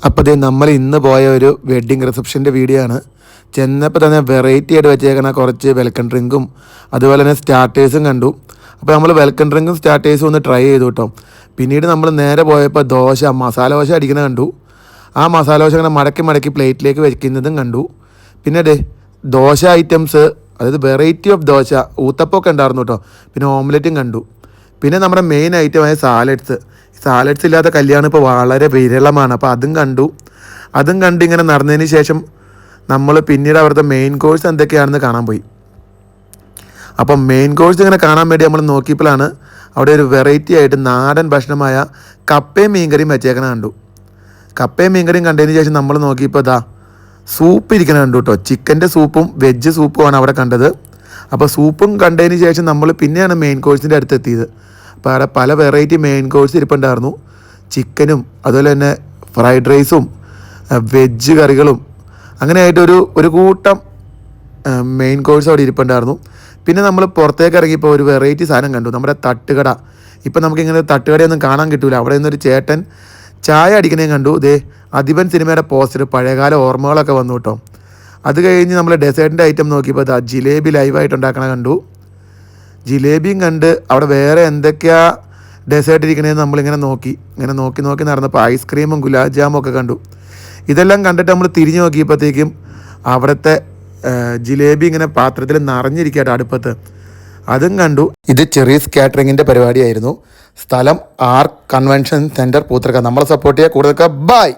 അപ്പോൾ ഇത് നമ്മൾ ഇന്ന് പോയ ഒരു വെഡ്ഡിങ് റിസപ്ഷൻ്റെ വീഡിയോ ആണ്. ചെന്നപ്പോൾ തന്നെ വെറൈറ്റി ആയിട്ട് വെച്ചേക്കണ കുറച്ച് വെൽക്കം ഡ്രിങ്കും അതുപോലെ തന്നെ സ്റ്റാർട്ടേഴ്സും കണ്ടു. അപ്പോൾ നമ്മൾ വെൽക്കം ഡ്രിങ്കും സ്റ്റാർട്ടേഴ്സും ഒന്ന് ട്രൈ ചെയ്തു കേട്ടോ. പിന്നീട് നമ്മൾ നേരെ പോയപ്പോൾ മസാല ദോശ അടിക്കുന്നത് കണ്ടു. ആ മസാല ദോശ ഇങ്ങനെ മടക്കി മടക്കി പ്ലേറ്റിലേക്ക് വെക്കുന്നതും കണ്ടു. പിന്നെ ദോശ ഐറ്റംസ്, അതായത് വെറൈറ്റി ഓഫ് ദോശ, ഊത്തപ്പമൊക്കെ ഉണ്ടായിരുന്നു കേട്ടോ. പിന്നെ ഓംലെറ്റും കണ്ടു. പിന്നെ നമ്മുടെ മെയിൻ ഐറ്റമായ സാലഡ്സ് ഇല്ലാത്ത കല്യാണം ഇപ്പോൾ വളരെ വിരളമാണ്. അപ്പോൾ അതും കണ്ട് ഇങ്ങനെ നടന്നതിന് ശേഷം നമ്മൾ പിന്നീട് അവിടുത്തെ മെയിൻ കോഴ്സ് എന്തൊക്കെയാണെന്ന് കാണാൻ പോയി. അപ്പം മെയിൻ കോഴ്സ് ഇങ്ങനെ കാണാൻ വേണ്ടി നമ്മൾ നോക്കിയപ്പോഴാണ് അവിടെ ഒരു വെറൈറ്റി ആയിട്ട് നാടൻ ഭക്ഷണമായ കപ്പയും മീൻകറിയും വെച്ചേക്കണ കണ്ടു. കപ്പയും മീൻകറിയും കണ്ടതിന് ശേഷം നമ്മൾ നോക്കിയപ്പോൾ സൂപ്പ് ഇരിക്കണ കണ്ടു കേട്ടോ. ചിക്കൻ്റെ സൂപ്പും വെജ് സൂപ്പുമാണ് അവിടെ കണ്ടത്. അപ്പോൾ സൂപ്പും കണ്ടതിന് ശേഷം നമ്മൾ പിന്നെയാണ് മെയിൻ കോഴ്സിൻ്റെ അടുത്ത് എത്തിയത്. അപ്പോൾ അവിടെ പല വെറൈറ്റി മെയിൻ കോഴ്സ് ഇരിപ്പുണ്ടായിരുന്നു. ചിക്കനും അതുപോലെ തന്നെ ഫ്രൈഡ് റൈസും വെജ് കറികളും അങ്ങനെയായിട്ട് ഒരു കൂട്ടം മെയിൻ കോഴ്സ് അവിടെ ഇരിപ്പുണ്ടായിരുന്നു. പിന്നെ നമ്മൾ പുറത്തേക്ക് ഇറങ്ങിയപ്പോൾ ഒരു വെറൈറ്റി സാധനം കണ്ടു, നമ്മുടെ തട്ടുകട. ഇപ്പം നമുക്കിങ്ങനെ തട്ടുകടയൊന്നും കാണാൻ കിട്ടില്ല. അവിടെ നിന്നൊരു ചേട്ടൻ ചായ അടിക്കണേ കണ്ടു. അധിപൻ സിനിമയുടെ പോസ്റ്റർ, പഴയകാല ഓർമ്മകളൊക്കെ വന്നു കേട്ടോ. അത് കഴിഞ്ഞ് നമ്മൾ ഡെസേർട്ടിൻ്റെ ഐറ്റം നോക്കിയപ്പോൾ ജിലേബി ലൈവായിട്ട് ഉണ്ടാക്കണ കണ്ടു. ജിലേബിയും കണ്ട് അവിടെ വേറെ എന്തൊക്കെയാ ഡെസേർട്ട് ഇരിക്കണേന്ന് നമ്മളിങ്ങനെ നോക്കി നടന്നപ്പോൾ ഐസ്ക്രീമും ഗുലാബ് ജാമും ഒക്കെ കണ്ടു. ഇതെല്ലാം കണ്ടിട്ട് നമ്മൾ തിരിഞ്ഞു നോക്കിയപ്പോഴത്തേക്കും അവിടുത്തെ ജിലേബി ഇങ്ങനെ പാത്രത്തിൽ നിറഞ്ഞിരിക്കട്ടെ അടുപ്പത്ത്, അതും കണ്ടു. ഇത് ചെറിയ കാറ്ററിങ്ങിൻ്റെ പരിപാടിയായിരുന്നു. സ്ഥലം ആർ കൺവെൻഷൻ സെൻറ്റർ പൂത്തറക്ക. നമ്മളെ സപ്പോർട്ട് ചെയ്യുക. കൂടുതൽ ബൈ.